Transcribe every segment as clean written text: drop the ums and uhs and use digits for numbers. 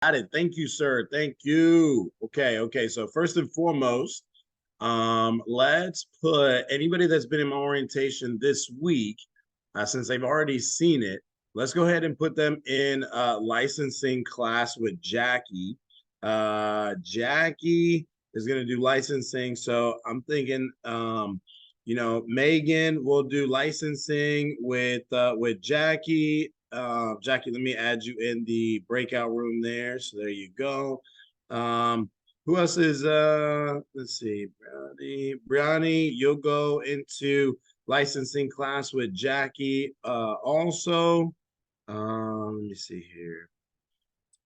Got it. Thank you, sir. Thank you. Okay. So first and foremost, let's put anybody that's been in my orientation this week, since they've already seen it, let's go ahead and put them in licensing class with Jackie. Jackie is going to do licensing. So I'm thinking, Megan will do licensing with Jackie. Jackie, let me add you in the breakout room there. So there you go. Who else is let's see, Briani, you'll go into licensing class with Jackie. Also, let me see here.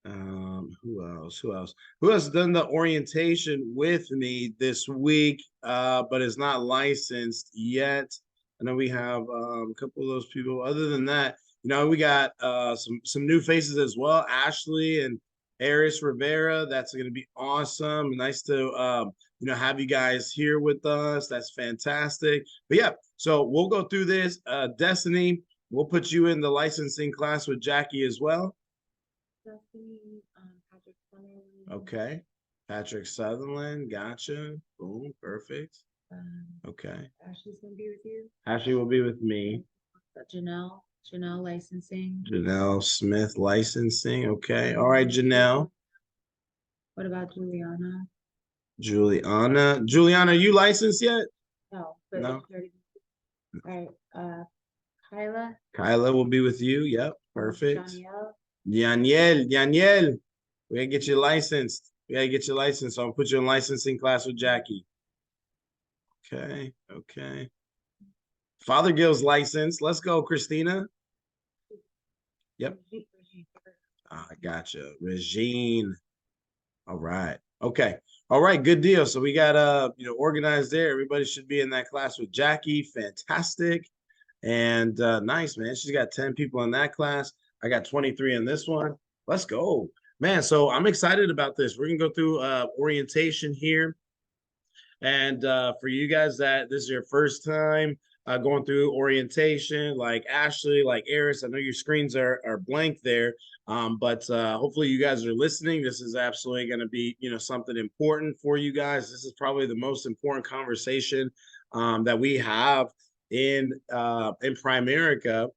Who else done the orientation with me this week, but is not licensed yet? I know we have a couple of those people. Other than that, we got some new faces as well. Ashley and Aris Rivera. That's going to be awesome. Nice to have you guys here with us. That's fantastic. But yeah, so we'll go through this. Destiny, we'll put you in the licensing class with Jackie as well. Patrick Sutherland. Okay. Patrick Sutherland. Gotcha. Boom. Perfect. Um, Okay. Ashley's gonna be with you. Ashley will be with me. Janelle licensing. Janelle Smith licensing. Okay. All right, Janelle. What about Juliana? Juliana, you licensed yet? No, but No. all right. Kyla. Kyla will be with you. Yep. Perfect. Danielle. Danielle. We gotta get you licensed. So I'll put you in licensing class with Jackie. Okay. Fothergill's licensed. Let's go, Christina. Yep. I gotcha. Regine. All right. Okay. All right. Good deal. So we got organized there. Everybody should be in that class with Jackie. Fantastic. And nice, man. She's got 10 people in that class. I got 23 in this one. Let's go. Man, so I'm excited about this. We're gonna go through orientation here. And for you guys that this is your first time going through orientation, like Ashley, like Eris, I know your screens are blank there, but hopefully you guys are listening. This is absolutely going to be something important for you guys. This is probably the most important conversation that we have in Primerica,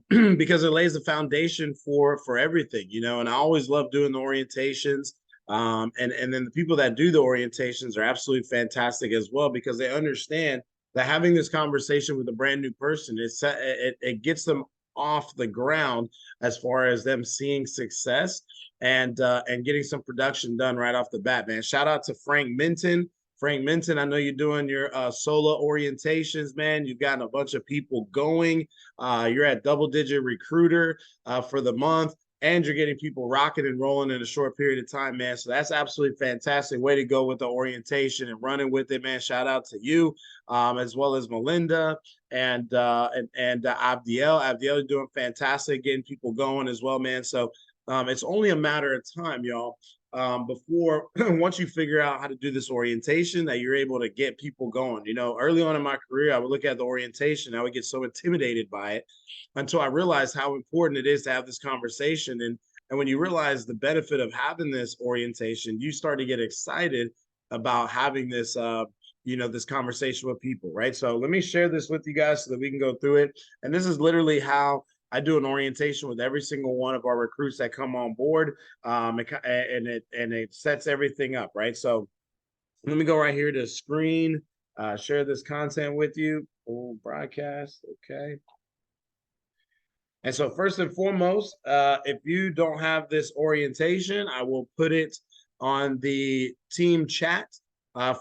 because it lays the foundation for everything, and I always love doing the orientations. And then the people that do the orientations are absolutely fantastic as well, because they understand that having this conversation with a brand new person, it gets them off the ground as far as them seeing success and getting some production done right off the bat, man. Shout out to Frank Minton. Frank Minton, I know you're doing your solo orientations, man. You've gotten a bunch of people going. You're at double-digit recruiter for the month, and you're getting people rocking and rolling in a short period of time, man. So that's absolutely fantastic. Way to go with the orientation and running with it, man. Shout out to you, as well as Melinda and Abdiel. Abdiel is doing fantastic, getting people going as well, man. So it's only a matter of time, y'all, before once you figure out how to do this orientation, that you're able to get people going. Early on in my career, I would look at the orientation, I would get so intimidated by it until I realized how important it is to have this conversation. And when you realize the benefit of having this orientation, you start to get excited about having this this conversation with people, right? So let me share this with you guys so that we can go through it. And this is literally how I do an orientation with every single one of our recruits that come on board, and it sets everything up, right? So let me go right here to screen, share this content with you. Full broadcast, okay. And so first and foremost, if you don't have this orientation, I will put it on the team chat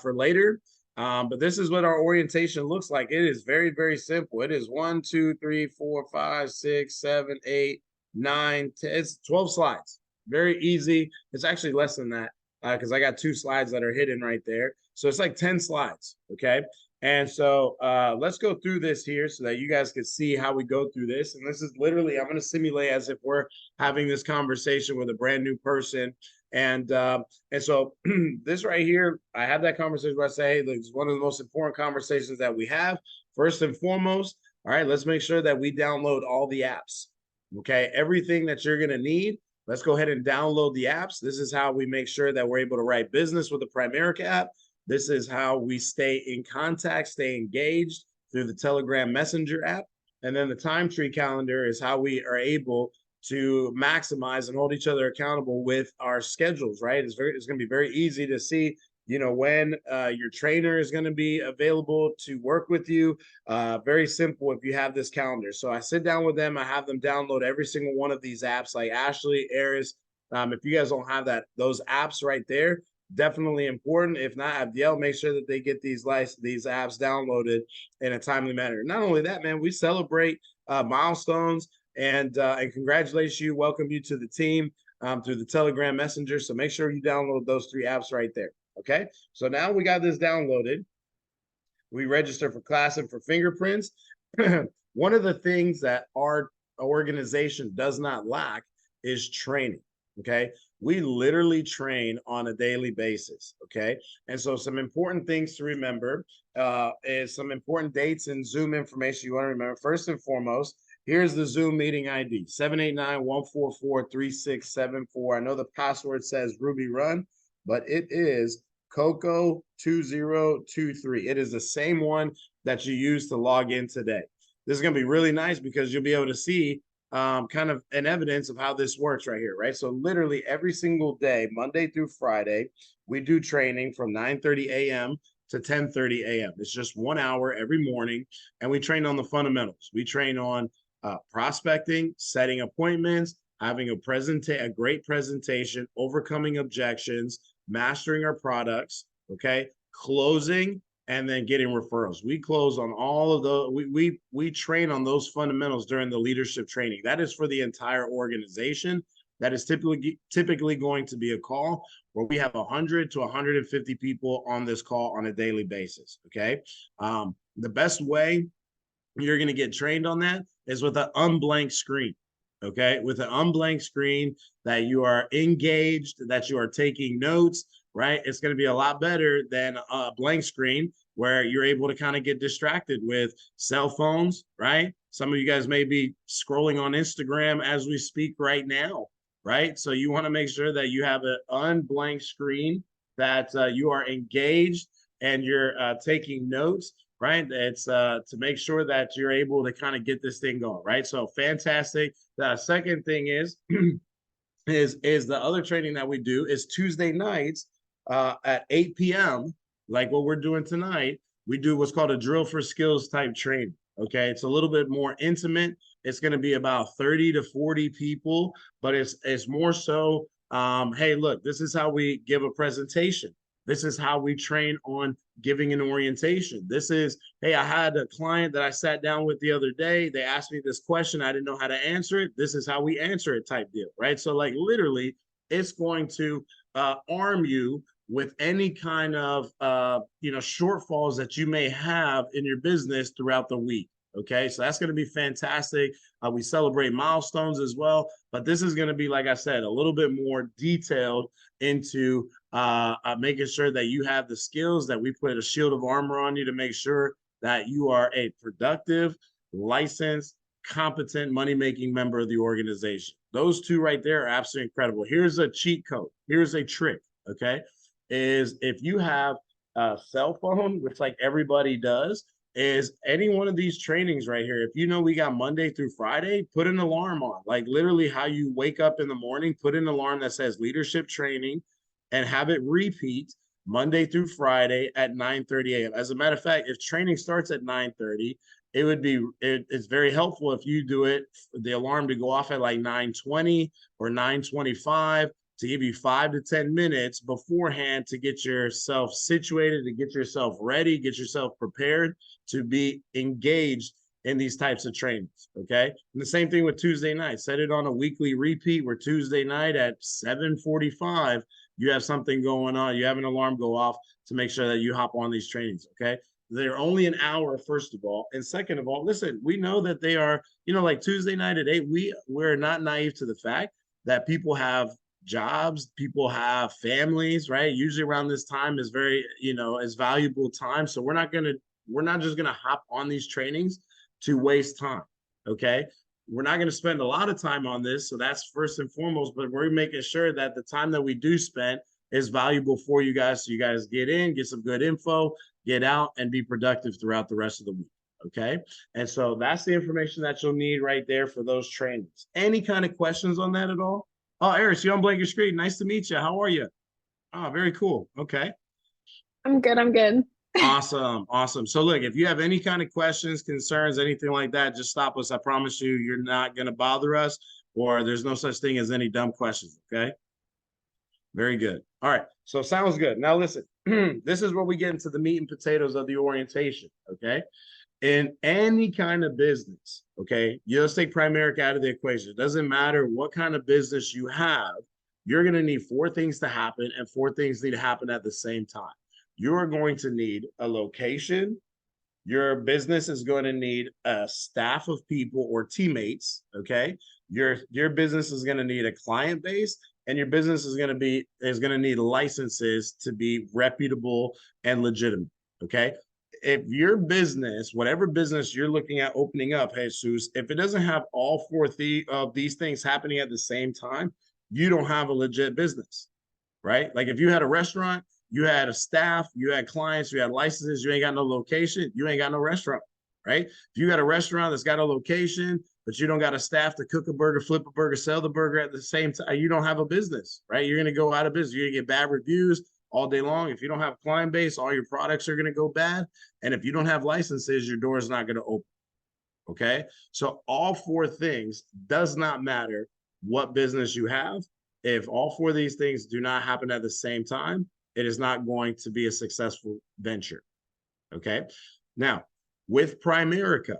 for later. But this is what our orientation looks like. It is very, very simple. It is 1, 2, 3, 4, 5, 6, 7, 8, 9, 10. It's 12 slides. Very easy. It's actually less than that because I got 2 slides that are hidden right there. So it's like 10 slides, okay? And so let's go through this here so that you guys can see how we go through this. And this is literally, I'm going to simulate as if we're having this conversation with a brand new person. And so this right here, I have that conversation where I say, hey, it's one of the most important conversations that we have. First and foremost, all right, let's make sure that we download all the apps. Okay, everything that you're going to need let's go ahead and download the apps. This is how we make sure that we're able to write business with the Primerica app. This is how we stay in contact, stay engaged through the Telegram Messenger app. And then the time tree calendar is how we are able to maximize and hold each other accountable with our schedules, right? It's going to be very easy to see, you know, when your trainer is going to be available to work with you. Very simple if you have this calendar. So I sit down with them, I have them download every single one of these apps like Ashley, Eris. If you guys don't have those apps right there, definitely important. If not, Abdiel, make sure that they get these apps downloaded in a timely manner. Not only that, man, we celebrate milestones and congratulate you, welcome you to the team through the Telegram Messenger. So make sure you download those 3 apps right there. Okay, so now we got this downloaded. We register for class and for fingerprints. One of the things that our organization does not lack is training. Okay, we literally train on a daily basis. Okay, and so some important things to remember is some important dates and Zoom information you want to remember. First and foremost, here's the Zoom meeting ID, 789-144-3674. I know the password says Ruby Run, but it is Coco 2023. It is the same one that you used to log in today. This is going to be really nice because you'll be able to see kind of an evidence of how this works right here, right? So literally every single day, Monday through Friday, we do training from 9:30 a.m. to 10:30 a.m. It's just 1 hour every morning, and we train on the fundamentals. We train on prospecting, setting appointments, having a great presentation, overcoming objections, mastering our products, okay, closing, and then getting referrals. We close on all of those. We train on those fundamentals during the leadership training. That is for the entire organization. That is typically going to be a call where we have 100 to 150 people on this call on a daily basis, okay? The best way you're going to get trained on that is with an unblank screen. Okay, with an unblank screen that you are engaged, that you are taking notes, right? It's going to be a lot better than a blank screen where you're able to kind of get distracted with cell phones, right? Some of you guys may be scrolling on Instagram as we speak right now, right? So you want to make sure that you have an unblank screen, that you are engaged and you're taking notes, right? It's to make sure that you're able to kind of get this thing going, right? So fantastic. The second thing is the other training that we do is Tuesday nights at 8 p.m. Like what we're doing tonight. We do what's called a drill for skills type training. Okay, it's a little bit more intimate. It's going to be about 30 to 40 people, but it's more so. Hey, look, this is how we give a presentation. This is how we train on giving an orientation. This is, hey, I had a client that I sat down with the other day. They asked me this question. I didn't know how to answer it. This is how we answer it type deal, right? So like literally, it's going to arm you with any kind of, shortfalls that you may have in your business throughout the week. Okay, so that's going to be fantastic. We celebrate milestones as well, but this is going to be, like I said, a little bit more detailed into making sure that you have the skills, that we put a shield of armor on you to make sure that you are a productive, licensed, competent, money-making member of the organization. Those two right there are absolutely incredible. Here's a cheat code. Here's a trick, okay? Is if you have a cell phone, which like everybody does, is any one of these trainings right here, if you know we got Monday through Friday, put an alarm on. Like literally how you wake up in the morning, put an alarm that says leadership training and have it repeat Monday through Friday at 9:30 a.m. As a matter of fact, if training starts at 9:30, it's very helpful if you do it, the alarm to go off at like 9:20 or 9:25 to give you 5 to 10 minutes beforehand to get yourself situated, to get yourself ready, get yourself prepared to be engaged in these types of trainings, okay? And the same thing with Tuesday night. Set it on a weekly repeat where Tuesday night at 7:45, you have something going on. You have an alarm go off to make sure that you hop on these trainings, okay? They're only an hour, first of all. And second of all, listen, we know that they are, like Tuesday night at 8, we're not naive to the fact that people have jobs, people have families, right? Usually around this time is very, is valuable time. So we're not just gonna hop on these trainings to waste time. Okay. we're not going to spend a lot of time on this. So that's first and foremost, but we're making sure that the time that we do spend is valuable for you guys. So you guys get in, get some good info, get out, and be productive throughout the rest of the week. Okay. And so that's the information that you'll need right there for those trainings. Any kind of questions on that at all? Oh, Eris, you unblank your screen. Nice to meet you. How are you? Oh, very cool. Okay. I'm good. I'm good. Awesome. Awesome. So look, if you have any kind of questions, concerns, anything like that, just stop us. I promise you, you're not going to bother us, or there's no such thing as any dumb questions. Okay. Very good. All right. So sounds good. Now listen, this is where we get into the meat and potatoes of the orientation. Okay. In any kind of business, okay, you just take Primerica out of the equation. It doesn't matter what kind of business you have, you're going to need 4 things to happen, and 4 things need to happen at the same time. You're going to need a location. Your business is going to need a staff of people or teammates, okay? Your business is going to need a client base, and your business is going to need licenses to be reputable and legitimate, okay? If your business, whatever business you're looking at opening up, Jesus, if it doesn't have all 4 of these things happening at the same time, you don't have a legit business, right? Like if you had a restaurant, you had a staff, you had clients, you had licenses, you ain't got no location, you ain't got no restaurant, right? If you got a restaurant that's got a location, but you don't got a staff to cook a burger, flip a burger, sell the burger at the same time, you don't have a business, right? You're going to go out of business. You're going to get bad reviews all day long. If you don't have a client base, all your products are going to go bad. And if you don't have licenses, your door is not going to open. Okay. So all 4 things, does not matter what business you have. If all 4 of these things do not happen at the same time, it is not going to be a successful venture. Okay. Now, with Primerica,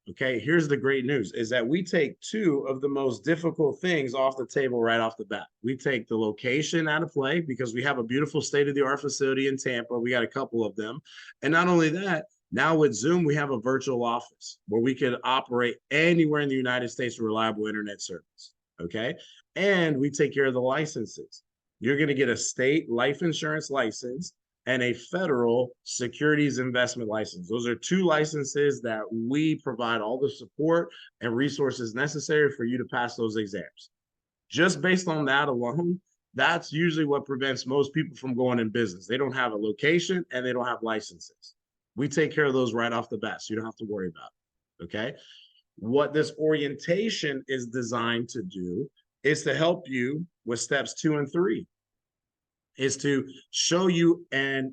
okay, here's the great news is that we take 2 of the most difficult things off the table right off the bat. We take the location out of play because we have a beautiful state-of-the-art facility in Tampa. We got a couple of them. And not only that, now with Zoom, we have a virtual office where we could operate anywhere in the United States with reliable internet service. Okay. And we take care of the licenses. You're going to get a state life insurance license and a federal securities investment license. Those are 2 licenses that we provide all the support and resources necessary for you to pass those exams. Just based on that alone, that's usually what prevents most people from going in business. They don't have a location and they don't have licenses. We take care of those right off the bat, so you don't have to worry about it, okay? What this orientation is designed to do is to help you with steps 2 and 3. Is to show you and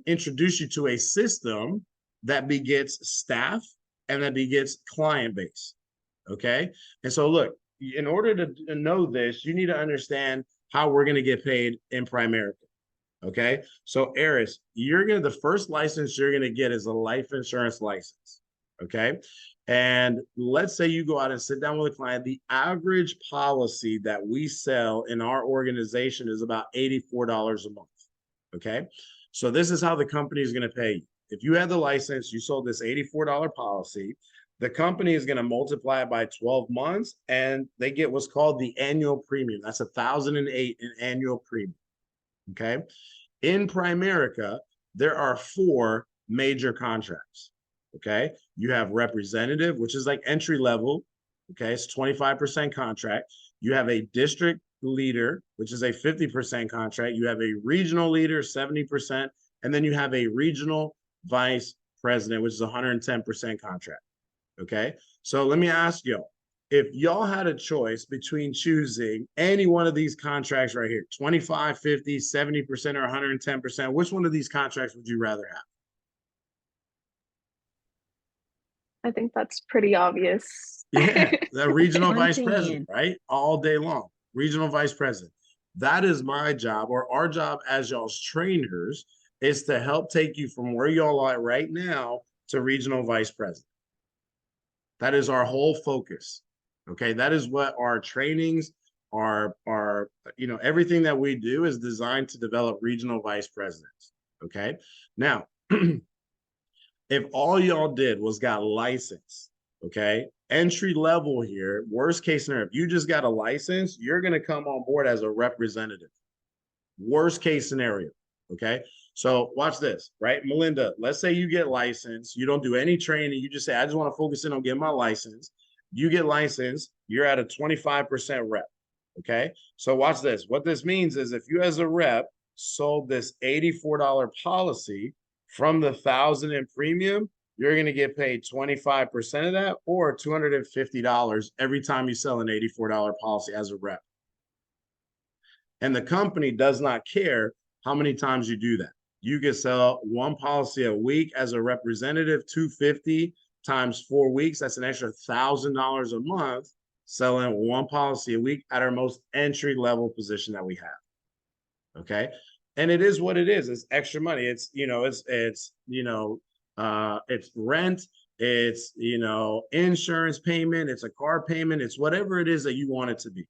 introduce you to a system that begets staff and that begets client base. Okay. And so look, in order to know this, you need to understand how we're going to get paid in Primerica. Okay. So Eris, the first license you're going to get is a life insurance license. Okay. And let's say you go out and sit down with a client. The average policy that we sell in our organization is about $84 a month. Okay. So this is how the company is going to pay you. If you had the license, you sold this $84 policy, the company is going to multiply it by 12 months and they get what's called the annual premium. That's $1,008 in annual premium. Okay. In Primerica, there are 4 major contracts. Okay. You have representative, which is like entry level. Okay. It's 25% contract. You have a district leader, which is a 50% contract. You have a regional leader, 70%. And then you have a regional vice president, which is 110% contract. Okay. So let me ask y'all, if y'all had a choice between choosing any one of these contracts right here, 25, 50, 70%, or 110%, which one of these contracts would you rather have? I think that's pretty obvious. Yeah, the regional vice 110. president, right? All day long. Regional vice president. That is my job, or our job as y'all's trainers, is to help take you from where y'all are right now to regional vice president. That is our whole focus. Okay, that is what our trainings are, everything that we do is designed to develop regional vice presidents. Okay, now if all y'all did was got licensed, okay, entry level here, worst case scenario, if you just got a license, you're going to come on board as a representative. Worst case scenario, okay? So watch this, right? Melinda, let's say you get licensed, you don't do any training, you just say, I just want to focus in on getting my license. you get licensed, you're at a 25% rep. Okay. So watch this. What this means is if you as a rep sold this $84 policy from the 1,000 in premium, you're going to get paid 25% of that or $250 every time you sell an $84 policy as a rep. And the company does not care how many times you do that. You can sell one policy a week as a representative, 250 times 4 weeks. That's an extra $1,000 a month selling one policy a week at our most entry level position that we have. Okay. And it is what it is. It's extra money. It's, it's rent, it's, insurance payment, it's a car payment, it's whatever it is that you want it to be.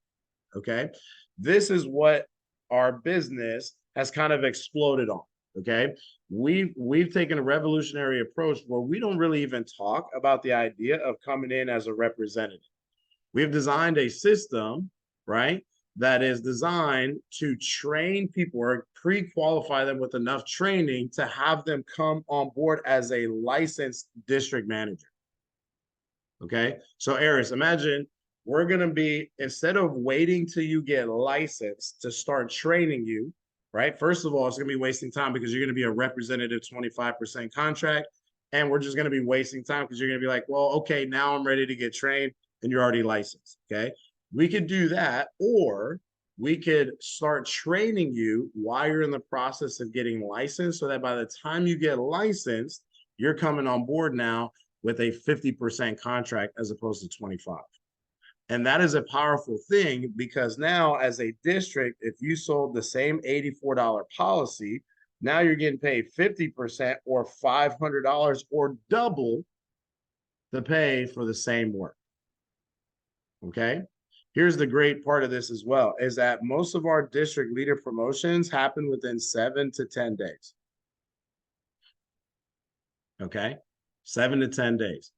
Okay. This is what our business has kind of exploded on. Okay. We've taken a revolutionary approach where we don't really even talk about the idea of coming in as a representative. We've designed a system, right, that is designed to train people or pre-qualify them with enough training to have them come on board as a licensed district manager. Okay. So Aris, imagine we're going to be, instead of waiting till you get licensed to start training you, right? First of all, it's going to be wasting time because you're going to be a representative 25% contract. And we're just going to be wasting time because you're going to be like, well, okay, now I'm ready to get trained and you're already licensed. Okay. We could do that, or we could start training you while you're in the process of getting licensed so that by the time you get licensed, you're coming on board now with a 50% contract as opposed to 25. And that is a powerful thing because now as a district, if you sold the same $84 policy, now you're getting paid 50% or $500 or double the pay for the same work. Okay. Here's the great part of this as well, is that most of our district leader promotions happen within 7 to 10 days. Okay. 7 to 10 days.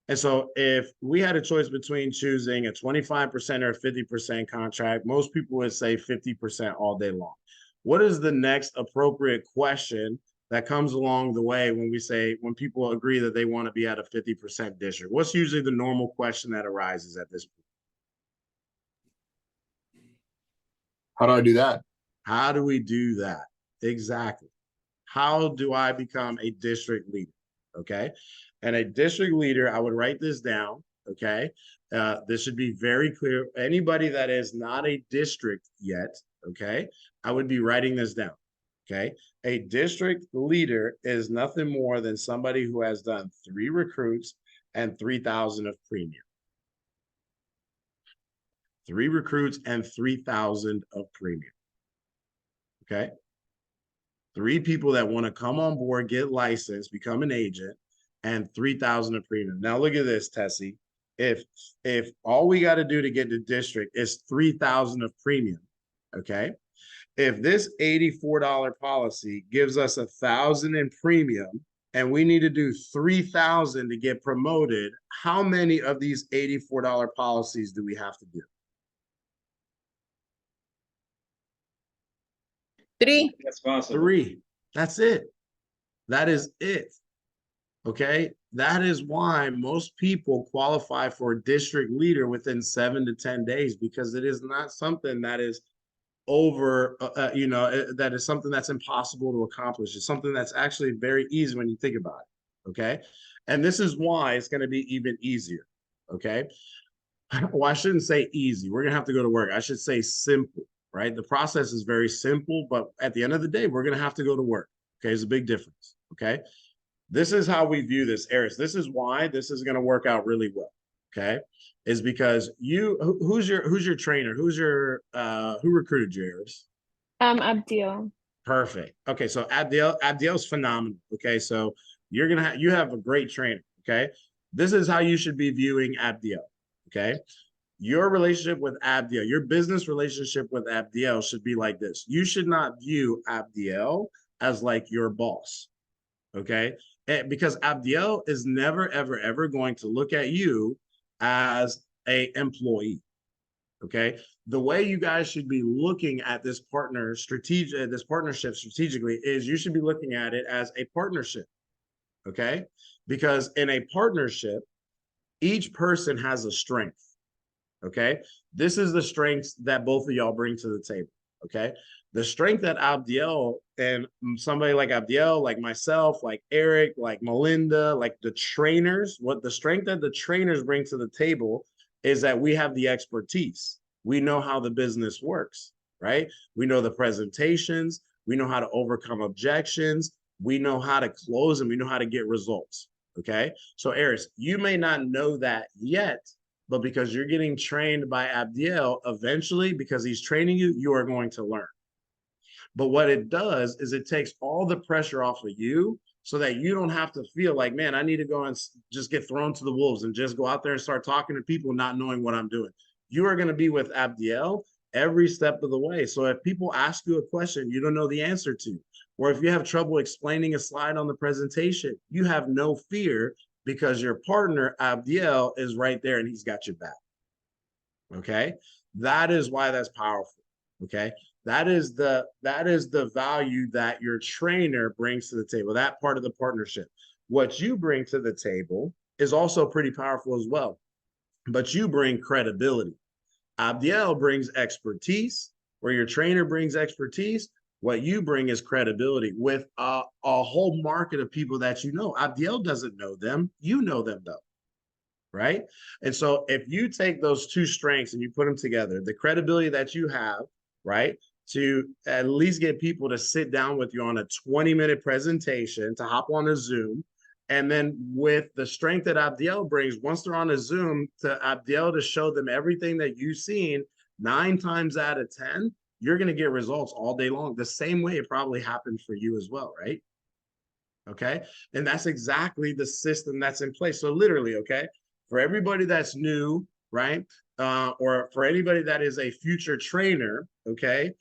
And so if we had a choice between choosing a 25% or a 50% contract, most people would say 50% all day long. What is the next appropriate question that comes along the way when people agree that they want to be at a 50% district? What's usually the normal question that arises at this point? How do I do that? How do we do that? Exactly. How do I become a district leader? Okay. And a district leader, I would write this down. Okay. This should be very clear. Anybody that is not a district yet, okay, I would be writing this down. Okay. A district leader is nothing more than somebody who has done 3 recruits and 3,000 of premium. 3 recruits and 3,000 of premium. Okay. 3 people that want to come on board, get licensed, become an agent, and 3,000 of premium. Now look at this, Tessie. If all we got to do to get to district is 3,000 of premium, okay? If this $84 policy gives us 1,000 in premium and we need to do 3,000 to get promoted, how many of these $84 policies do we have to do? 3. That's possible. 3. That's it. That is it. Okay. That is why most people qualify for a district leader within 7 to 10 days, because it is not something that is that is something that's impossible to accomplish. It's something that's actually very easy when you think about it. Okay. And this is why it's going to be even easier. Okay. Well, I shouldn't say easy. We're going to have to go to work. I should say simple, right? The process is very simple, but at the end of the day, we're going to have to go to work. Okay. There's a big difference. Okay. This is how we view this, Aris. This is why this is going to work out really well. Okay. Is because who's your trainer? Who recruited you, Aris? Abdiel. Perfect. Okay. So Abdiel's phenomenal. Okay. So you have a great trainer. Okay. This is how you should be viewing Abdiel. Okay. Your relationship with Abdiel, your business relationship with Abdiel should be like this. You should not view Abdiel as like your boss. Okay. Because Abdiel is never, ever, ever going to look at you as an employee. Okay. The way you guys should be looking at this partnership strategically is you should be looking at it as a partnership. Okay. Because in a partnership, Each person has a strength. Okay. This is the strengths that both of y'all bring to the table. Okay. The strength that Abdiel and somebody like Abdiel, like myself, like Eric, like Melinda, like the trainers, what the strength that the trainers bring to the table is that we have the expertise. We know how the business works, right? We know the presentations. We know how to overcome objections. We know how to close and we know how to get results. Okay. So Eris, you may not know that yet, but because you're getting trained by Abdiel, eventually, because he's training you, you are going to learn. But what it does is it takes all the pressure off of you so that you don't have to feel like, man, I need to go and just get thrown to the wolves and just go out there and start talking to people not knowing what I'm doing. You are going to be with Abdiel every step of the way. So if people ask you a question you don't know the answer to, or if you have trouble explaining a slide on the presentation, you have no fear because your partner, Abdiel, is right there and he's got your back. Okay. That is why that's powerful. Okay. That is the value that your trainer brings to the table, that part of the partnership. What you bring to the table is also pretty powerful as well, but you bring credibility. Abdiel brings expertise, where your trainer brings expertise. What you bring is credibility with a whole market of people that you know. Abdiel doesn't know them. You know them, though. Right? And so if you take those two strengths and you put them together, the credibility that you have, right, to at least get people to sit down with you on a 20-minute presentation, to hop on a Zoom, and then with the strength that Abdiel brings, once they're on a Zoom, to Abdiel to show them everything that you've seen, 9 times out of 10, you're going to get results all day long. The same way it probably happened for you as well, right? Okay. And that's exactly the system that's in place. So literally, okay, for everybody that's new, right? Or for anybody that is a future trainer, okay,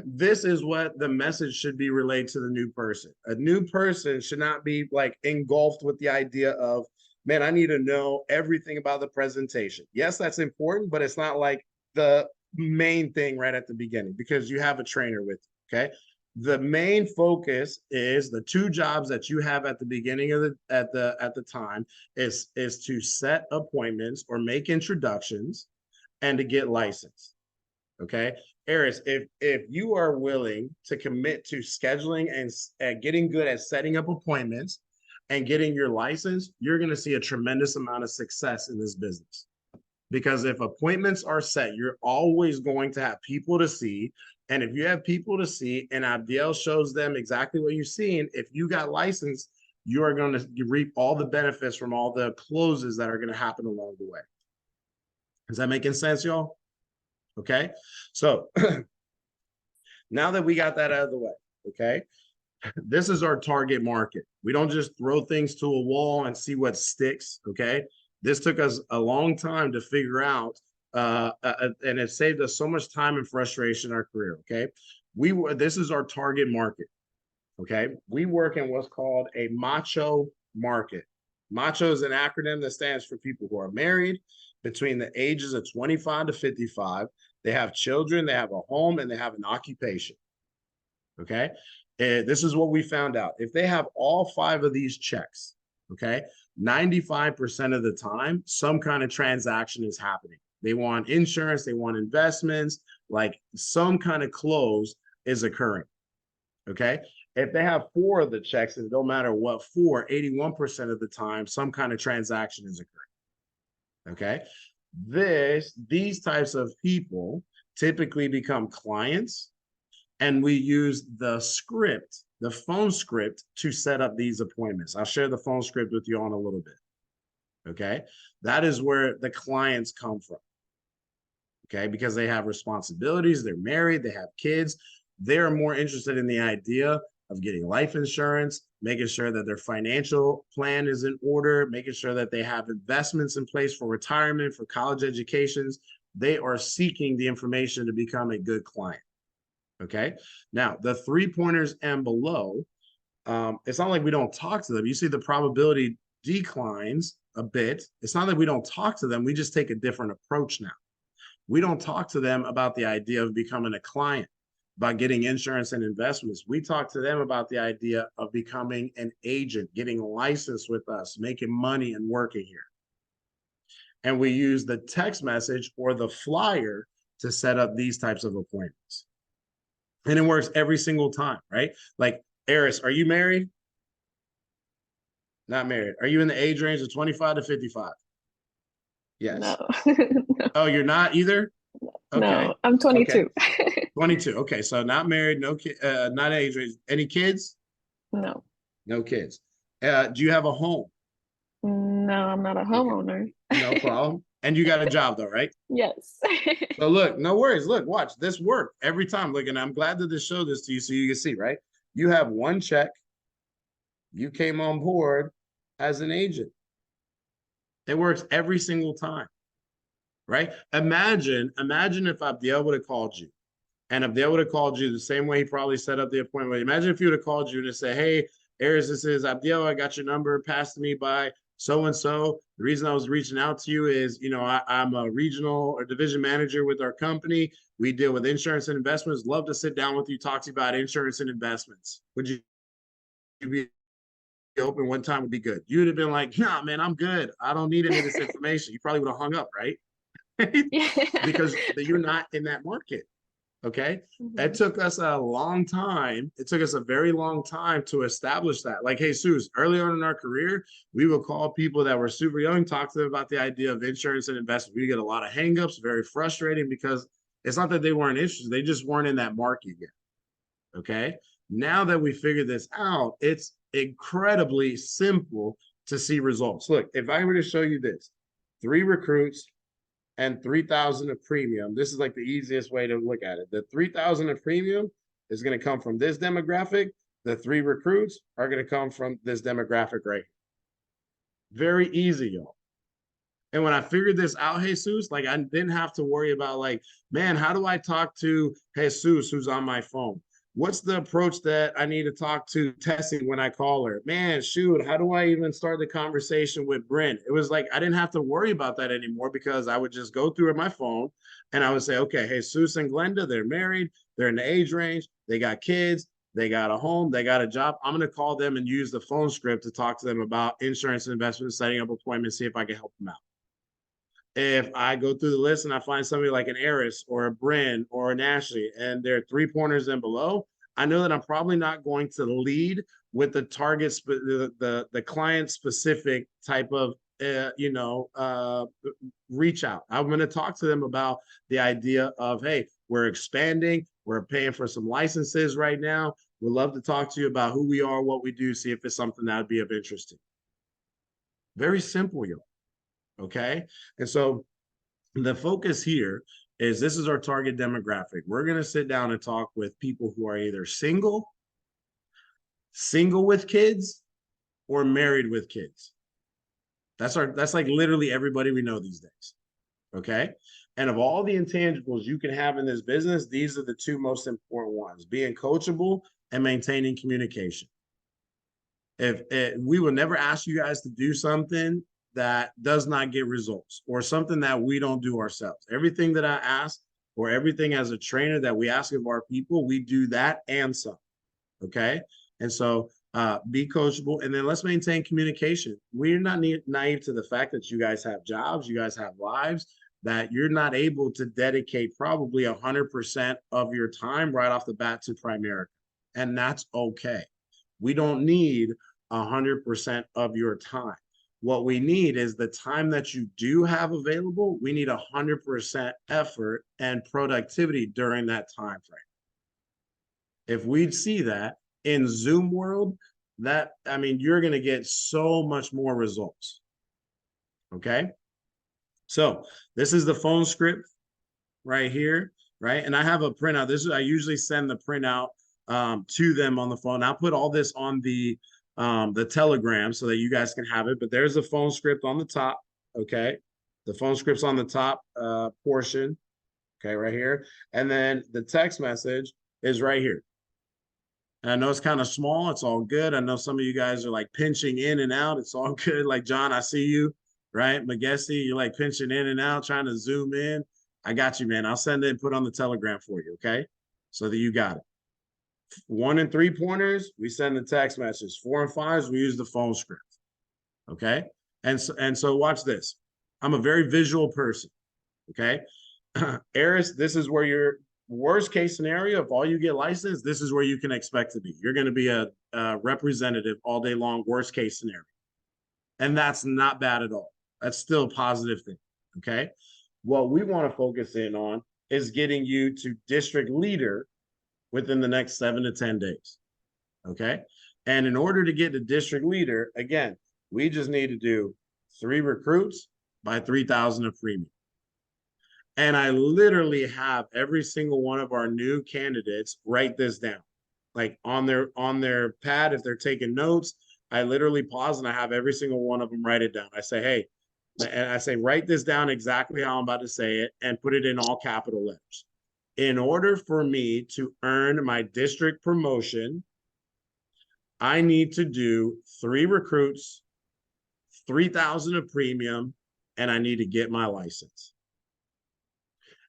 this is what the message should be relayed to the new person. A new person should not be like engulfed with the idea of, man, I need to know everything about the presentation. Yes, that's important, but it's not like the main thing right at the beginning because you have a trainer with you, okay? The main focus is the 2 jobs that you have at the beginning of the time is to set appointments or make introductions and to get licensed. Okay, Eris, if you are willing to commit to scheduling and getting good at setting up appointments and getting your license, you're going to see a tremendous amount of success in this business. Because if appointments are set, you're always going to have people to see. And if you have people to see and Abdiel shows them exactly what you've seen, if you got licensed, you are going to reap all the benefits from all the closes that are going to happen along the way. Is that making sense, y'all? Okay. So now that we got that out of the way, okay, this is our target market. We don't just throw things to a wall and see what sticks. Okay. This took us a long time to figure out, and it saved us so much time and frustration in our career. Okay. This is our target market. Okay. We work in what's called a macho market. Macho is an acronym that stands for people who are married between the ages of 25 to 55. They have children, they have a home, and they have an occupation. Okay. And this is what we found out. If they have all 5 of these checks, okay, 95% of the time, some kind of transaction is happening. They want insurance, they want investments, like some kind of close is occurring. Okay. If they have 4 of the checks, and it don't matter what 4, 81% of the time, some kind of transaction is occurring. Okay. These types of people typically become clients, and we use the script, the phone script, to set up these appointments. I'll share the phone script with you on a little bit. Okay. That is where the clients come from. Okay. Because they have responsibilities, they're married, they have kids. They're more interested in the idea of getting life insurance, making sure that their financial plan is in order, making sure that they have investments in place for retirement, for college educations. They are seeking the information to become a good client. Okay. Now, the 3 pointers and below, it's not like we don't talk to them. You see the probability declines a bit. It's not that we don't talk to them. We just take a different approach now. We don't talk to them about the idea of becoming a client, about getting insurance and investments. We talk to them about the idea of becoming an agent, getting licensed with us, making money and working here. and we use the text message or the flyer to set up these types of appointments. And it works every single time, right? Like, Eris, are you married? Not married. Are you in the age range of 25 to 55? Yes. No. Oh, you're not either? Okay. No, I'm 22. 22. Okay, so not married, no kid, not age range. Any kids? No. No kids. Do you have a home? No, I'm not a homeowner. No problem. And you got a job though, right? Yes. So look, no worries. Look, watch this work every time. Look, and I'm glad that this showed this to you so you can see, right? You have one check. You came on board as an agent. It works every single time, right? Imagine if Abdiel would have called you, and Abdiel would have called you the same way he probably set up the appointment. Imagine if he would have called you and said, hey, Aries, this is Abdiel. I got your number passed to me by so-and-so. The reason I was reaching out to you is, you know, I'm a regional or division manager with our company. We deal with insurance and investments. Love to sit down with you, talk to you about insurance and investments. Would you be open? One time would be good. You'd have been like, nah, man, I'm good. I don't need any of this information. You probably would have hung up, right? Because you're not in that market. Okay. It took us a long time. It took us a very long time to establish that. Like, hey, Jesus, early on in our career, we would call people that were super young, talk to them about the idea of insurance and investment. We get a lot of hangups, very frustrating because it's not that they weren't interested. They just weren't in that market yet. Okay. Now that we figured this out, it's incredibly simple to see results. Look, if I were to show you this, 3 recruits, and 3,000 of premium. This is like the easiest way to look at it. The 3,000 of premium is going to come from this demographic. The 3 recruits are going to come from this demographic right here. Very easy, y'all. And when I figured this out, Jesus, like I didn't have to worry about like, man, how do I talk to Jesus who's on my phone? What's the approach that I need to talk to Tessie when I call her? Man, shoot, how do I even start the conversation with Brent? It was like I didn't have to worry about that anymore because I would just go through my phone and I would say, okay, Jesus and Glenda, they're married, they're in the age range, they got kids, they got a home, they got a job. I'm going to call them and use the phone script to talk to them about insurance and investments, setting up appointments, see if I can help them out. If I go through the list and I find somebody like an Eris or a Bryn or an Ashley and they're 3 pointers and below, I know that I'm probably not going to lead with the target, the client specific type of, reach out. I'm going to talk to them about the idea of, hey, we're expanding. We're paying for some licenses right now. We'd love to talk to you about who we are, what we do, see if it's something that would be of interest to you. Very simple, y'all. Okay. And so the focus here is this is our target demographic. We're going to sit down and talk with people who are either single with kids, or married with kids. That's like literally everybody we know these days. Okay. And of all the intangibles you can have in this business, these are the 2 most important ones: being coachable and maintaining communication. If we will never ask you guys to do something that does not get results or something that we don't do ourselves. Everything that I ask, or everything as a trainer that we ask of our people, we do that and some. Okay. And so be coachable, and then let's maintain communication. We're not naive to the fact that you guys have jobs, you guys have lives, that you're not able to dedicate probably 100% of your time right off the bat to Primerica. And that's okay. We don't need 100% of your time. What we need is the time that you do have available. We need 100% effort and productivity during that time frame. If we'd see that in Zoom world, you're going to get so much more results. Okay. So this is the phone script right here, right? And I have a printout. I usually send the printout to them on the phone. I'll put all this on the Telegram so that you guys can have it. But there's the phone script on the top. Okay. The phone script's on the top portion. Okay. Right here. And then the text message is right here. And I know it's kind of small. It's all good. I know some of you guys are like pinching in and out. It's all good. Like, John, I see you, right? Magessi, you're like pinching in and out, trying to zoom in. I got you, man. I'll send it and put on the Telegram for you. Okay. So that you got it. 1 and 3 pointers, we send the text message. 4 and 5s, we use the phone script. Okay. And so watch this. I'm a very visual person. Okay. Eris, this is where your worst case scenario, if all you get licensed, this is where you can expect to be. You're going to be a representative all day long, worst case scenario. And that's not bad at all. That's still a positive thing. Okay. What we want to focus in on is getting you to district leader within the next 7 to 10 days. Okay. And in order to get to district leader, again, we just need to do 3 recruits by 3,000 of premium. And I literally have every single one of our new candidates write this down, like on their pad. If they're taking notes, I literally pause and I have every single one of them write it down. I say, hey, and I say, write this down exactly how I'm about to say it and put it in all capital letters. In order for me to earn my district promotion, I need to do 3 recruits, 3,000 of premium, and I need to get my license.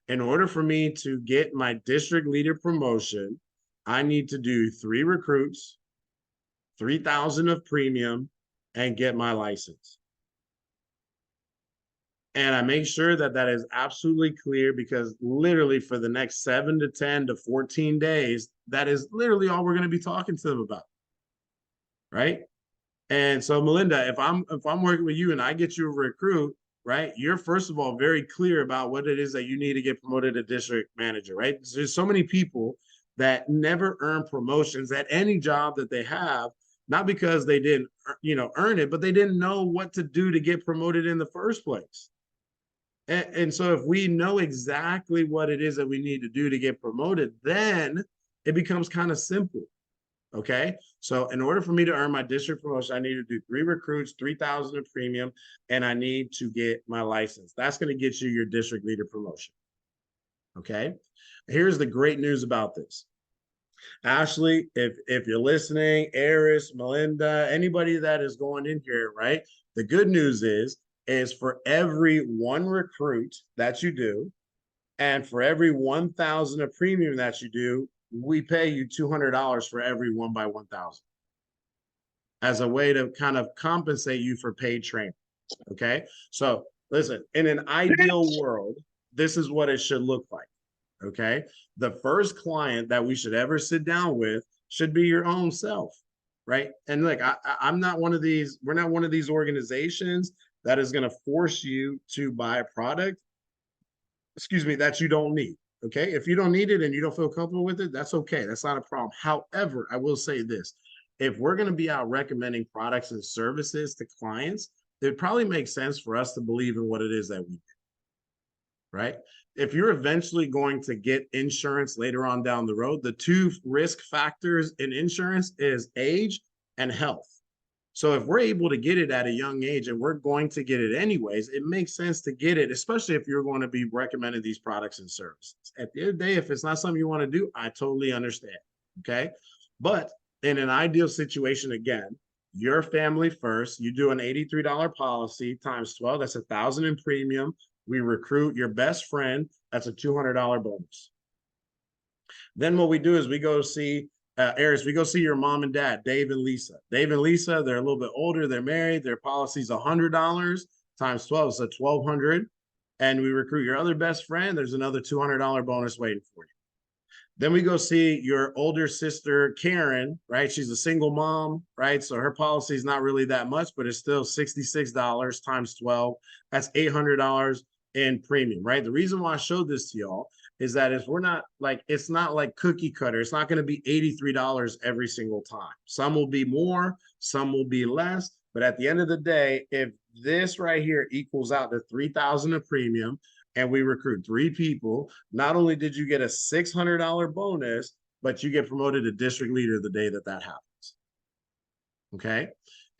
In order for me to get my district leader promotion, I need to do 3 recruits, 3,000 of premium, and get my license. And I make sure that that is absolutely clear, because literally for the next 7 to 10 to 14 days, that is literally all we're going to be talking to them about. Right. And so, Melinda, if I'm working with you and I get you a recruit, right, you're first of all very clear about what it is that you need to get promoted to district manager, right? There's so many people that never earn promotions at any job that they have, not because they didn't, earn it, but they didn't know what to do to get promoted in the first place. And so if we know exactly what it is that we need to do to get promoted, then it becomes kind of simple. Okay. So in order for me to earn my district promotion, I need to do 3 recruits, 3,000 of premium, and I need to get my license. That's going to get you your district leader promotion. Okay. Here's the great news about this. Ashley, if you're listening, Eris, Melinda, anybody that is going in here, right? The good news is for every 1 recruit that you do, and for every 1,000 of premium that you do, we pay you $200 for every 1 by 1,000 as a way to kind of compensate you for paid training. Okay. So listen, in an ideal world, this is what it should look like. Okay. The first client that we should ever sit down with should be your own self. Right. And look, I'm not one of these, we're not one of these organizations that is going to force you to buy a product, that you don't need. Okay. If you don't need it and you don't feel comfortable with it, that's okay. That's not a problem. However, I will say this: if we're going to be out recommending products and services to clients, it probably makes sense for us to believe in what it is that we do. Right. If you're eventually going to get insurance later on down the road, the 2 risk factors in insurance is age and health. So if we're able to get it at a young age and we're going to get it anyways, it makes sense to get it, especially if you're going to be recommending these products and services. At the end of the day, if it's not something you want to do, I totally understand. Okay. But in an ideal situation, again, your family first, you do an $83 policy times 12, that's 1,000 in premium. We recruit your best friend, that's a $200 bonus. Then what we do is we go see Eris, we go see your mom and dad, Dave and Lisa. Dave and Lisa, they're a little bit older. They're married. Their policy's $100 times 12, so $1,200. And we recruit your other best friend. There's another $200 bonus waiting for you. Then we go see your older sister, Karen, right? She's a single mom, right? So her policy is not really that much, but it's still $66 times 12. That's $800 in premium, right? The reason why I showed this to y'all is that if we're not like, it's not like cookie cutter. It's not going to be $83 every single time. Some will be more, some will be less. But at the end of the day, if this right here equals out to 3,000 of premium and we recruit 3 people, not only did you get a $600 bonus, but you get promoted to district leader the day that that happens. Okay.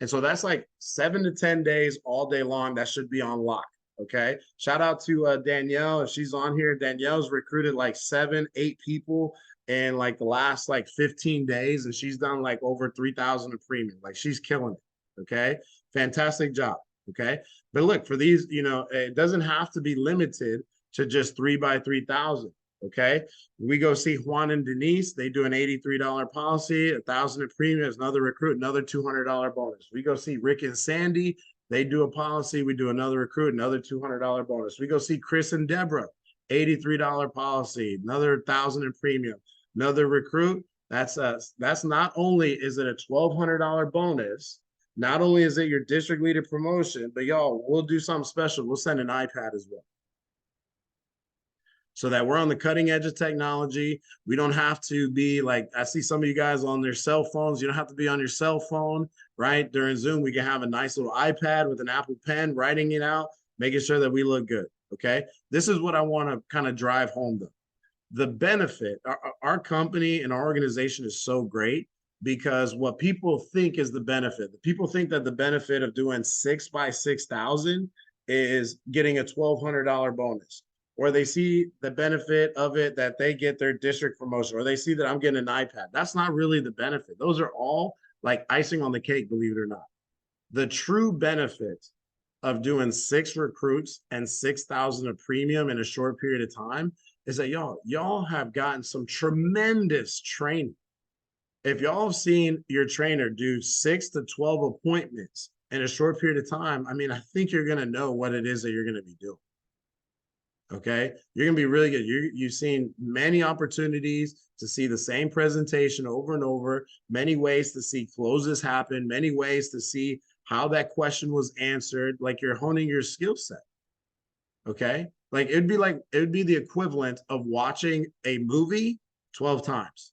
And so that's like 7 to 10 days all day long. That should be on lock. Okay. Shout out to Danielle. If she's on here, Danielle's recruited like 7, 8 people in like the last like 15 days. And she's done like over 3,000 of premium. Like she's killing it. Okay. Fantastic job. Okay. But look, for these, it doesn't have to be limited to just 3 by 3,000. Okay. We go see Juan and Denise. They do an $83 policy, 1,000 of premium. Another recruit, another $200 bonus. We go see Rick and Sandy. They do a policy, we do another recruit, another $200 bonus. We go see Chris and Deborah, $83 policy, another 1,000 in premium, another recruit. That's us. That's not only is it a $1,200 bonus, not only is it your district leader promotion, but y'all, we'll do something special. We'll send an iPad as well, so that we're on the cutting edge of technology. We don't have to be like, I see some of you guys on their cell phones. You don't have to be on your cell phone, right? During Zoom, we can have a nice little iPad with an Apple Pen, writing it out, making sure that we look good, okay? This is what I want to kind of drive home though. The benefit, our company and our organization is so great because what people think is the benefit. The people think that the benefit of doing 6 by 6,000 is getting a $1,200 bonus, or they see the benefit of it that they get their district promotion, or they see that I'm getting an iPad. That's not really the benefit. Those are all like icing on the cake, believe it or not. The true benefit of doing 6 recruits and 6,000 of premium in a short period of time is that y'all have gotten some tremendous training. If y'all have seen your trainer do 6 to 12 appointments in a short period of time, I mean, I think you're going to know what it is that you're going to be doing. Okay, you're gonna be really good. You've seen many opportunities to see the same presentation over and over, many ways to see closes happen, many ways to see how that question was answered. Like you're honing your skill set. Okay, like it would be the equivalent of watching a movie 12 times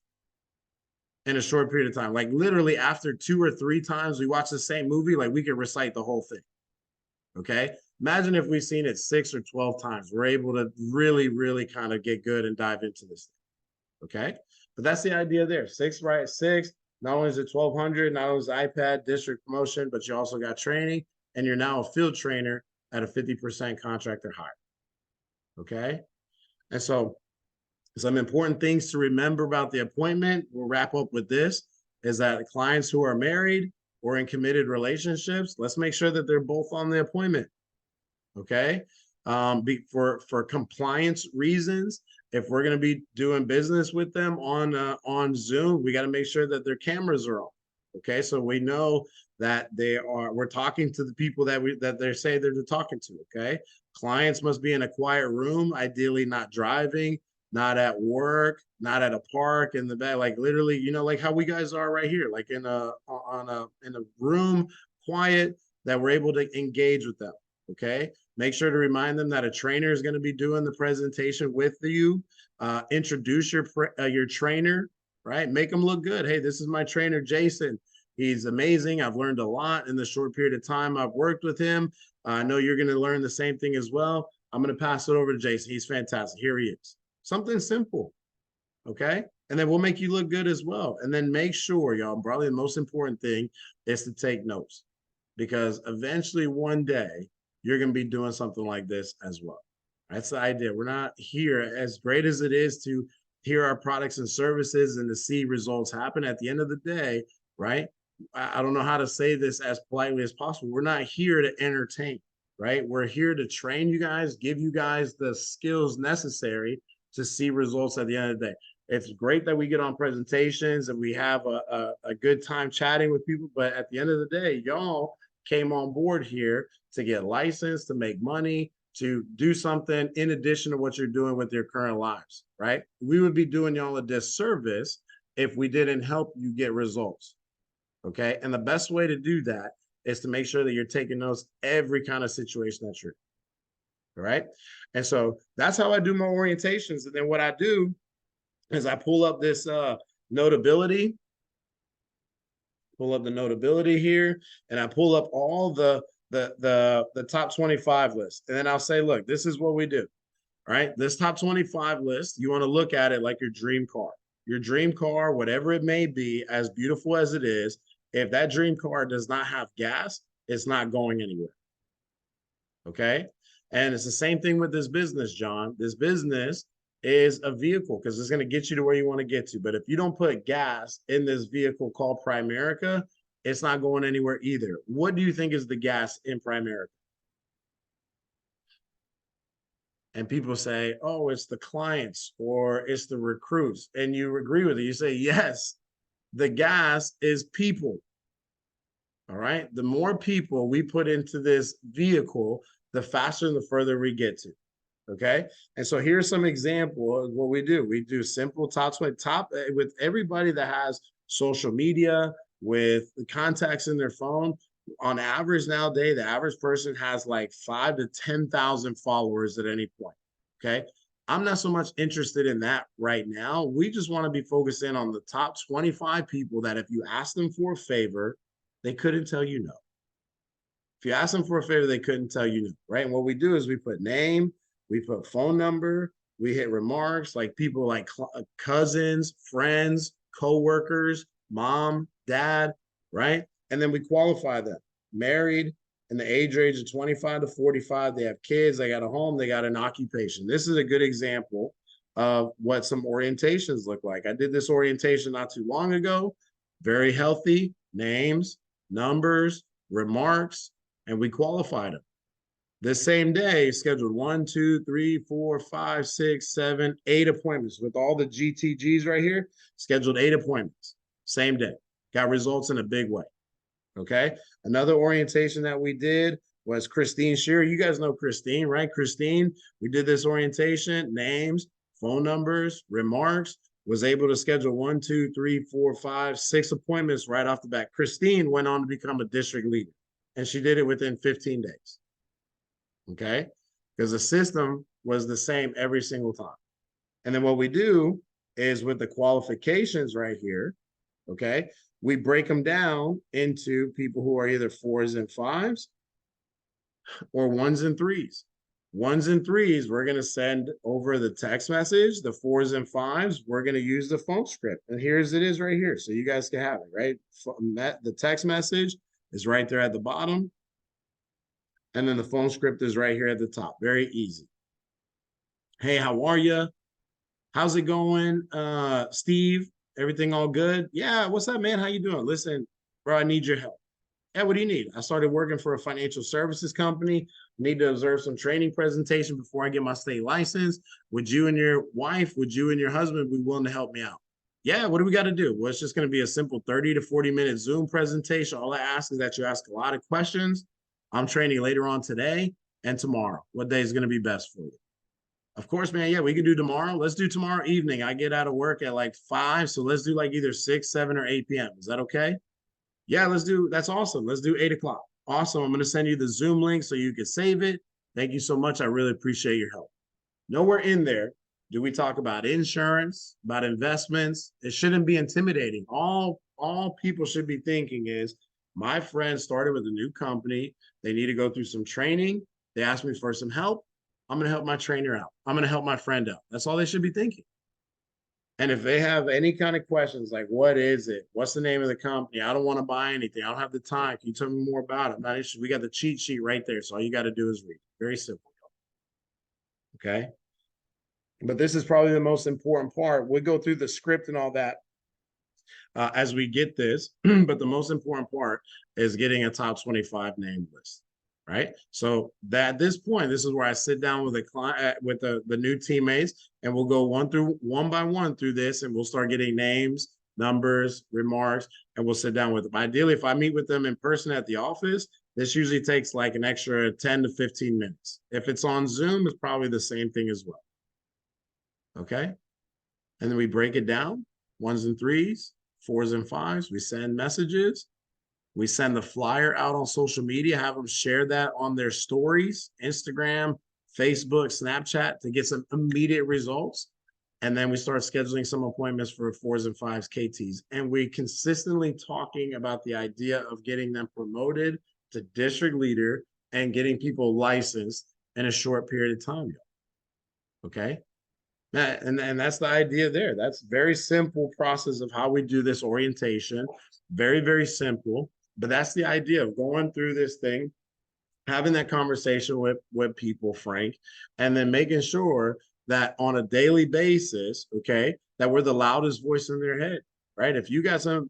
in a short period of time. Like literally after 2 or 3 times we watch the same movie, like we could recite the whole thing. Okay, imagine if we've seen it 6 or 12 times. We're able to really, really kind of get good and dive into this thing. Okay, but that's the idea there. 6 right 6. Not only is it 1,200, not only is iPad district promotion, but you also got training, and you're now a field trainer at a 50% contractor hire. Okay, and so some important things to remember about the appointment. We'll wrap up with this: is that clients who are married or in committed relationships, let's make sure that they're both on the appointment. Okay, for compliance reasons, if we're going to be doing business with them on Zoom, we got to make sure that their cameras are on. Okay, so we know that we're talking to the people that they say they're talking to. Okay, clients must be in a quiet room, ideally not driving, not at work, not at a park in the back, like literally, like how we guys are right here, like in a room, quiet, that we're able to engage with them. Okay, make sure to remind them that a trainer is going to be doing the presentation with you. Introduce your trainer, right? Make them look good. Hey, this is my trainer, Jason. He's amazing. I've learned a lot in the short period of time I've worked with him. I know you're going to learn the same thing as well. I'm going to pass it over to Jason. He's fantastic. Here he is. Something simple, okay? And then we'll make you look good as well. And then make sure, y'all, probably the most important thing is to take notes, because eventually one day you're going to be doing something like this as well. That's the idea. We're not here, as great as it is to hear our products and services and to see results happen at the end of the day, right? I don't know how to say this as politely as possible. We're not here to entertain, right? We're here to train you guys, give you guys the skills necessary to see results at the end of the day. It's great that we get on presentations and we have a good time chatting with people, but at the end of the day, y'all came on board here to get licensed, to make money, to do something in addition to what you're doing with your current lives, right? We would be doing y'all a disservice if we didn't help you get results, okay? And the best way to do that is to make sure that you're taking notes every kind of situation that you're in, all right? And so that's how I do my orientations. And then what I do is I pull up this notability, pull up the notability here, and I pull up all the top 25 list. And then I'll say, look, this is what we do, right? This top 25 list, you want to look at it like your dream car. Your dream car, whatever it may be, as beautiful as it is, if that dream car does not have gas, it's not going anywhere, okay? And it's the same thing with this business, John. This business is a vehicle because it's going to get you to where you want to get to. But if you don't put gas in this vehicle called Primerica, it's not going anywhere either. What do you think is the gas in Primerica? And people say, oh, it's the clients or it's the recruits. And you agree with it. You say, yes, the gas is people. All right. The more people we put into this vehicle, the faster and the further we get to. Okay. And so here's some example of what we do. We do simple top 20 with everybody that has social media, with the contacts in their phone. On average nowadays, the average person has like 5 to 10,000 followers at any point. Okay. I'm not so much interested in that right now. We just want to be focused in on the top 25 people that if you ask them for a favor, they couldn't tell you no. If you ask them for a favor, they couldn't tell you no, right? And what we do is we put name, we put phone number, we hit remarks like people like cousins, friends, co-workers, mom, dad, right? And then we qualify them. Married, in the age range of 25 to 45, they have kids, they got a home, they got an occupation. This is a good example of what some orientations look like. I did this orientation not too long ago. Very healthy, names, numbers, remarks, and we qualified them. This same day, scheduled 1, 2, 3, 4, 5, 6, 7, 8 appointments with all the GTGs right here. Scheduled 8 appointments, same day. Got results in a big way. Okay. Another orientation that we did was Christine Shearer. You guys know Christine, right? Christine, we did this orientation, names, phone numbers, remarks, was able to schedule 1, 2, 3, 4, 5, 6 appointments right off the bat. Christine went on to become a district leader, and she did it within 15 days. Okay. Because the system was the same every single time. And then what we do is with the qualifications right here, okay, we break them down into people who are either 4s and 5s or 1s and 3s. 1s and 3s, we're going to send over the text message. The 4s and 5s, we're going to use the phone script. And here's it is right here. So you guys can have it, right? The text message is right there at the bottom. And then the phone script is right here at the top. Very easy. Hey, how are you? How's it going? Steve, everything all good? Yeah, what's up, man? How you doing? Listen, bro, I need your help. Yeah, what do you need? I started working for a financial services company. Need to observe some training presentation before I get my state license. Would you and your wife, would you and your husband be willing to help me out? Yeah, what do we got to do? Well, it's just going to be a simple 30 to 40-minute Zoom presentation. All I ask is that you ask a lot of questions. I'm training later on today and tomorrow. What day is going to be best for you? Of course, man. Yeah, we can do tomorrow. Let's do tomorrow evening. I get out of work at like 5. So let's do like either 6, 7, or 8 p.m. Is that okay? Yeah, let's do. That's awesome. Let's do 8 o'clock. Awesome. I'm going to send you the Zoom link so you can save it. Thank you so much. I really appreciate your help. Nowhere in there do we talk about insurance, about investments. It shouldn't be intimidating. All people should be thinking is, my friend started with a new company. They need to go through some training. They asked me for some help. I'm going to help my trainer out. I'm going to help my friend out. That's all they should be thinking. And if they have any kind of questions like, what is it? What's the name of the company? I don't want to buy anything. I don't have the time. Can you tell me more about it? I'm not interested. We got the cheat sheet right there. So all you got to do is read. Very simple. Okay. But this is probably the most important part. We'll go through the script and all that as we get this. But the most important part is getting a top 25 name list. Right. So that at this point, this is where I sit down with a client, with the new teammates, and we'll go one by one through this, and we'll start getting names, numbers, remarks, and we'll sit down with them. Ideally, if I meet with them in person at the office, this usually takes like an extra 10 to 15 minutes. If it's on Zoom, it's probably the same thing as well. Okay. And then we break it down, 1s and 3s, 4s and 5s. We send messages. We send the flyer out on social media, have them share that on their stories, Instagram, Facebook, Snapchat, to get some immediate results. And then we start scheduling some appointments for 4s and 5s KTs. And we consistently talking about the idea of getting them promoted to district leader and getting people licensed in a short period of time. Okay. And that's the idea there. That's very simple process of how we do this orientation. Very, very simple. But that's the idea of going through this thing, having that conversation with people, Frank, and then making sure that on a daily basis, okay, that we're the loudest voice in their head, right? If you got some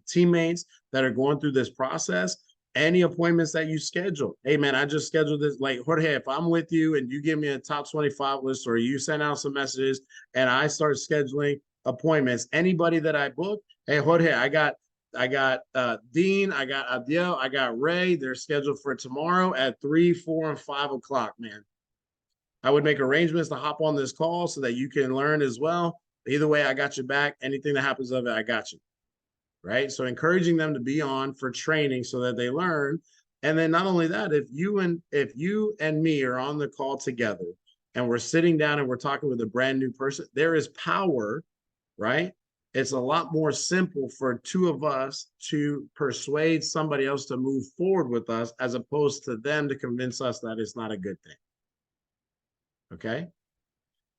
teammates that are going through this process, any appointments that you schedule, hey man, I just scheduled this. Like Jorge, if I'm with you and you give me a top 25 list, or you send out some messages and I start scheduling appointments, anybody that I book, hey Jorge, I got Dean, I got Abdiel, I got Ray. They're scheduled for tomorrow at 3, 4, and 5 o'clock, man. I would make arrangements to hop on this call so that you can learn as well. Either way, I got your back. Anything that happens of it, I got you. Right? So encouraging them to be on for training so that they learn. And then not only that, if you and me are on the call together and we're sitting down and we're talking with a brand new person, there is power, right? It's a lot more simple for two of us to persuade somebody else to move forward with us as opposed to them to convince us that it's not a good thing. Okay.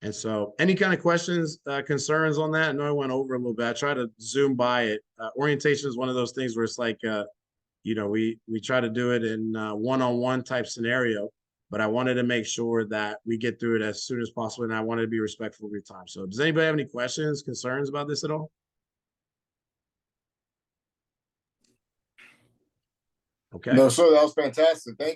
And so any kind of questions, concerns on that? I know I went over a little bit. I try to zoom by it. Orientation is one of those things where it's like, we try to do it in one-on-one type scenario, but I wanted to make sure that we get through it as soon as possible. And I wanted to be respectful of your time. So does anybody have any questions, concerns about this at all? Okay. No, sir, that was fantastic. Thank